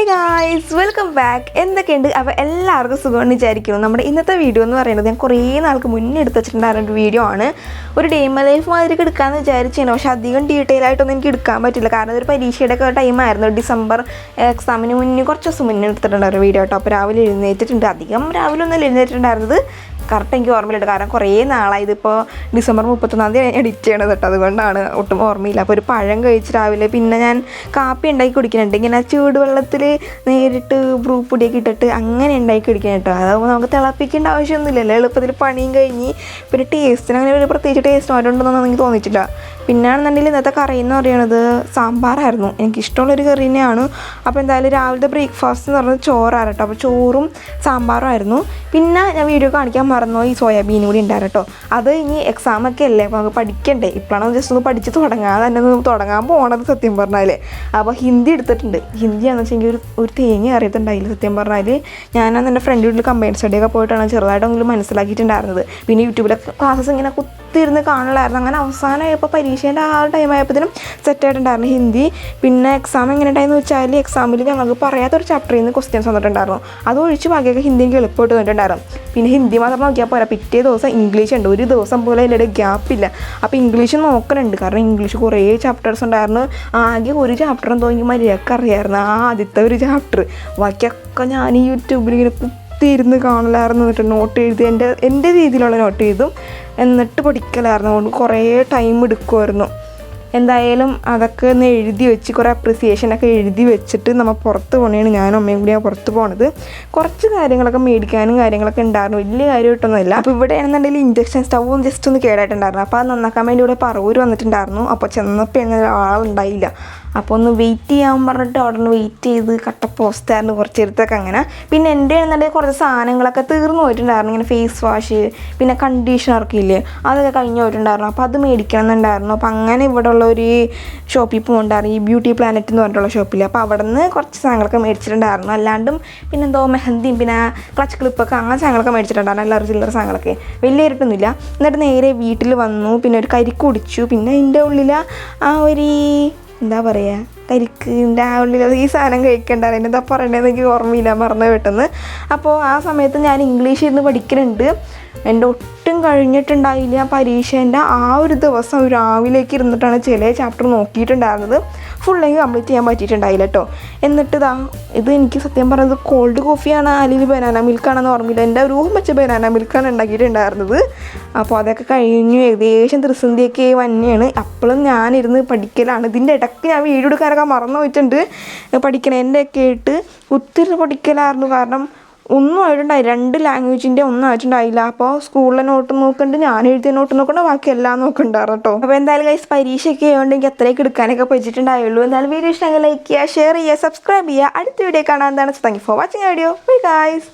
Hi guys, welcome back. എന്തൊക്കെയുണ്ട്? അപ്പോൾ എല്ലാവർക്കും സുഖമെന്ന് വിചാരിക്കുന്നു. നമ്മുടെ ഇന്നത്തെ വീഡിയോ എന്ന് പറയുന്നത് ഞാൻ കുറേ നാൾക്ക് മുന്നേ എടുത്ത് വെച്ചിട്ടുണ്ടായിരുന്ന ഒരു വീഡിയോ ആണ്. ഒരു ഡേ മൈ ലൈഫ് മാതിരി എടുക്കാമെന്ന് വിചാരിച്ചാണ്. പക്ഷെ അധികം ഡീറ്റെയിൽ ആയിട്ടൊന്നും എനിക്ക് എടുക്കാൻ പറ്റില്ല. കാരണം ഒരു പരീക്ഷയുടെ ഒക്കെ ടൈമായിരുന്നു. ഡിസംബർ എക്സാമിന് മുന്നേ കുറച്ച് ദിവസം മുന്നേ എടുത്തിട്ടുണ്ടായിരുന്നു വീഡിയോ കേട്ടോ. അപ്പോൾ രാവിലെ എഴുന്നേറ്റിട്ടുണ്ട്. അധികം രാവിലെ ഒന്നും എഴുന്നേറ്റിട്ടുണ്ടായിരുന്നത് കറക്റ്റ് എനിക്ക് ഓർമ്മയിലുണ്ട്. കാരണം കുറേ നാളായി. ഇതിപ്പോൾ ഡിസംബർ 31 എഡിറ്റ് ചെയ്യണത് കേട്ടോ. അതുകൊണ്ടാണ് ഒട്ടും ഓർമ്മയില്ല. അപ്പോൾ ഒരു പഴം കഴിച്ച് രാവിലെ പിന്നെ ഞാൻ കാപ്പി ഉണ്ടാക്കി കുടിക്കുന്നുണ്ട്. ഇങ്ങനെ ചൂടുവെള്ളത്തിൽ നേരിട്ട് ബ്രൂ പൊടിയൊക്കെ ഇട്ടിട്ട് അങ്ങനെ ഉണ്ടാക്കി കുടിക്കണം കേട്ടോ. അതാകുമ്പോൾ നമുക്ക് തിളപ്പിക്കേണ്ട ആവശ്യമൊന്നുമില്ലല്ലോ. എളുപ്പത്തിൽ പണിയും കഴിഞ്ഞ് പിന്നെ ടേസ്റ്റിന് അങ്ങനെ ഒരു പ്രത്യേകിച്ച് ടേസ്റ്റ് മാറ്റമുണ്ടെന്നൊന്നും എനിക്ക് തോന്നിയിട്ടില്ല. പിന്നെയാണെന്നുണ്ടെങ്കിൽ ഇന്നത്തെ കറി എന്ന് പറയുന്നത് സാമ്പാറായിരുന്നു. എനിക്കിഷ്ടമുള്ളൊരു കറി തന്നെയാണ്. അപ്പോൾ എന്തായാലും രാവിലത്തെ ബ്രേക്ക്ഫാസ്റ്റ് എന്ന് പറയുന്നത് ചോറാണ് കേട്ടോ. അപ്പോൾ ചോറും സാമ്പാറും ആയിരുന്നു. പിന്നെ ഞാൻ വീഡിയോ കാണിക്കാൻ മറന്നു, ഈ സോയാബീനും കൂടി ഉണ്ടായിരുന്നു കേട്ടോ. അത് ഇനി എക്സാമൊക്കെ അല്ലേ, അപ്പോൾ നമുക്ക് പഠിക്കണ്ടേ. ഇപ്പോഴാണ് ജസ്റ്റ് ഒന്ന് പഠിച്ച് തുടങ്ങാതെ തന്നെ തുടങ്ങാൻ പോകണത് സത്യം പറഞ്ഞാൽ. അപ്പോൾ ഹിന്ദി എടുത്തിട്ടുണ്ട്. ഹിന്ദിയാണെന്ന് വെച്ചെങ്കിൽ ഒരു തേങ്ങ അറിയത്തുണ്ടായില്ല സത്യം പറഞ്ഞാൽ. ഞാനന്ന് എൻ്റെ ഫ്രണ്ട് വീട്ടിൽ കമ്പൈൻഡ് സ്റ്റഡിയൊക്കെ പോയിട്ടാണ് ചെറുതായിട്ടെങ്കിലും മനസ്സിലാക്കിയിട്ടുണ്ടായിരുന്നത്. പിന്നെ യൂട്യൂബിലെ ക്ലാസ്സസ് ഇങ്ങനെ കുത്തിയിരുന്ന് കാണലായിരുന്നു. അങ്ങനെ അവസാനമായപ്പോൾ പരീക്ഷേൻ്റെ ആ ടൈമായപ്പോഴത്തേനും സെറ്റായിട്ടുണ്ടായിരുന്നു ഹിന്ദി. പിന്നെ എക്സാം എങ്ങനെ ഉണ്ടായെന്ന് വെച്ചാൽ എക്സാമിൽ ഞങ്ങൾക്ക് പറയാത്തൊരു ചാപ്റ്ററിൽ നിന്ന് ക്വസ്റ്റ്യൻസ് വന്നിട്ടുണ്ടായിരുന്നു. അതൊഴിച്ച് ബാക്കിയൊക്കെ ഹിന്ദി എനിക്ക് എളുപ്പമായിട്ട് വന്നിട്ടുണ്ടായിരുന്നു. പിന്നെ ഹിന്ദി മാത്രം നോക്കിയാൽ പോരാ, പിറ്റേ ദിവസം ഇംഗ്ലീഷ് ഉണ്ട്. ഒരു ദിവസം പോലെ അതിൻ്റെ ഗ്യാപ്പില്ല. അപ്പോൾ ഇംഗ്ലീഷ് നോക്കണുണ്ട്. കാരണം ഇംഗ്ലീഷ് കുറേ ചാപ്റ്റേഴ്സ് ഉണ്ടായിരുന്നു. ആകെ ഒരു ചാപ്റ്ററും തോന്നി മര്യാദക്ക് അറിയാമായിരുന്നു, ആ ആദ്യത്തെ ഒരു ചാപ്റ്റർ. ബാക്കിയൊക്കെ ഞാൻ യൂട്യൂബിൽ ഇങ്ങനെ കുത്തിയിരുന്ന് കാണലായിരുന്നു. എന്നിട്ട് നോട്ട് എഴുതി എൻ്റെ രീതിയിലുള്ള നോട്ട് എഴുതും എന്നിട്ട് പഠിക്കലായിരുന്നു. അതുകൊണ്ട് കുറേ ടൈം എടുക്കുമായിരുന്നു. എന്തായാലും അതൊക്കെ ഒന്ന് എഴുതി വെച്ച് കുറേ അപ്രിസിയേഷനൊക്കെ എഴുതി വെച്ചിട്ട് നമ്മൾ പുറത്ത് പോകണേണ്. ഞാനും അമ്മയും കൂടിയാണ് പുറത്ത് പോണത്. കുറച്ച് കാര്യങ്ങളൊക്കെ മേടിക്കാനും കാര്യങ്ങളൊക്കെ ഉണ്ടായിരുന്നു. വലിയ കാര്യമായിട്ടൊന്നുമില്ല. അപ്പോൾ ഇവിടെയാണെന്നുണ്ടെങ്കിൽ ഇൻഡക്ഷൻ സ്റ്റൗവും ജസ്റ്റ് ഒന്ന് കേടായിട്ടുണ്ടായിരുന്നു. അപ്പോൾ അത് നന്നാക്കാൻ വേണ്ടി ഇവിടെ പറവൂർ വന്നിട്ടുണ്ടായിരുന്നു. അപ്പോൾ ചെന്നപ്പോൾ അങ്ങനെ ആളുണ്ടായില്ല. അപ്പോൾ ഒന്ന് വെയിറ്റ് ചെയ്യാൻ പറഞ്ഞിട്ട് അവിടെ നിന്ന് വെയിറ്റ് ചെയ്ത് കട്ട പോസ്റ്റായിരുന്നു കുറച്ച് നേരത്തൊക്കെ അങ്ങനെ. പിന്നെ എൻ്റെ എന്നുണ്ടെങ്കിൽ കുറച്ച് സാധനങ്ങളൊക്കെ തീർന്നു പോയിട്ടുണ്ടായിരുന്നു. ഇങ്ങനെ ഫേസ് വാഷ് പിന്നെ കണ്ടീഷണറൊക്കെ ഇല്ലേ, അതൊക്കെ കഴിഞ്ഞ് പോയിട്ടുണ്ടായിരുന്നു. അപ്പോൾ അത് മേടിക്കണം എന്നുണ്ടായിരുന്നു. അപ്പോൾ അങ്ങനെ ഇവിടെ ഉള്ള ഒരു ഷോപ്പിൽ പോകുന്നുണ്ടായിരുന്നു, ഈ ബ്യൂട്ടി പ്ലാനറ്റ് എന്ന് പറഞ്ഞിട്ടുള്ള ഷോപ്പിൽ. അപ്പോൾ അവിടെ നിന്ന് കുറച്ച് സാധനങ്ങളൊക്കെ മേടിച്ചിട്ടുണ്ടായിരുന്നു. അല്ലാണ്ടും പിന്നെ എന്തോ മെഹന്തിയും പിന്നെ ക്ലച്ച് ക്ലിപ്പൊക്കെ അങ്ങനെ സാധനങ്ങളൊക്കെ മേടിച്ചിട്ടുണ്ടായിരുന്നു. എല്ലാവരും ചില്ലറ സാധനങ്ങളൊക്കെ വലിയ ഇരട്ടൊന്നുമില്ല. എന്നിട്ട് നേരെ വീട്ടിൽ വന്നു. പിന്നെ ഒരു കരിക്ക് കുടിച്ചു. പിന്നെ അതിൻ്റെ ഉള്ളിൽ ആ ഒരു എന്താ പറയുക, കരിക്കിൻ്റെ ആ ഉള്ളിൽ ഈ സാധനം കഴിക്കണ്ടായിരുന്നു. എന്താ പറയണതെന്ന് എനിക്ക് ഓർമ്മയില്ല, മറന്നു പെട്ടെന്ന്. അപ്പോൾ ആ സമയത്ത് ഞാൻ ഇംഗ്ലീഷ് ഇരുന്ന് പഠിക്കുന്നുണ്ട്. എൻ്റെ ഒട്ടും കഴിഞ്ഞിട്ടുണ്ടായില്ല. പരീക്ഷേൻ്റെ ആ ഒരു ദിവസം രാവിലേക്ക് ഇരുന്നിട്ടാണ് ചില ചാപ്റ്റർ നോക്കിയിട്ടുണ്ടായിരുന്നത്. ഫുള്ളെങ്കിൽ കംപ്ലീറ്റ് ചെയ്യാൻ പറ്റിയിട്ടുണ്ടായില്ല കേട്ടോ. എന്നിട്ട് ഇത് എനിക്ക് സത്യം പറയുന്നത് കോൾഡ് കോഫിയാണ് അല്ലെങ്കിൽ ബനാന മിൽക്കാണെന്ന് ഓർമ്മയില്ല. എൻ്റെ രൂപം വെച്ച ബനാന മിൽക്കാണ് ഉണ്ടാക്കിയിട്ടുണ്ടായിരുന്നത്. അപ്പോൾ അതൊക്കെ കഴിഞ്ഞു ഏകദേശം ത്രിസന്ധിയൊക്കെ വന്നെയാണ്. അപ്പോഴും ഞാനിരുന്ന് പഠിക്കലാണ്. ഇതിൻ്റെ ഇടയ്ക്ക് ഞാൻ വീഡിയോ എടുക്കാനൊക്കെ മറന്നു പോയിട്ടുണ്ട്. പഠിക്കണേൻ്റെയൊക്കെ ആയിട്ട് ഒത്തിരി പഠിക്കലായിരുന്നു. കാരണം ഒന്നും ആയിട്ടുണ്ടായി, 2 ലാംഗ്വേജിൻ്റെ ഒന്നും ആയിട്ടുണ്ടായില്ല. അപ്പോൾ സ്കൂളിലെ നോട്ട് നോക്കുന്നുണ്ട്, ഞാൻ എഴുതിയ നോട്ട് നോക്കുന്നുണ്ട്, ബാക്കി എല്ലാം നോക്കുന്നുണ്ടായിരുന്നു കേട്ടോ. അപ്പോൾ എന്തായാലും ഗൈസ് പരീക്ഷയൊക്കെ ആയതുകൊണ്ട് എനിക്ക് അത്രയൊക്കെ എടുക്കാനൊക്കെ പറ്റിയിട്ടുണ്ടായുള്ളൂ. എന്തായാലും വീഡിയോ ഇഷ്ടമെങ്കിൽ ലൈക്ക് ചെയ്യുക, ഷെയർ ചെയ്യുക, സബ്സ്ക്രൈബ് ചെയ്യുക. അടുത്ത വീഡിയോ കാണാൻ. എന്താണ് thank you for watching video. Bye guys.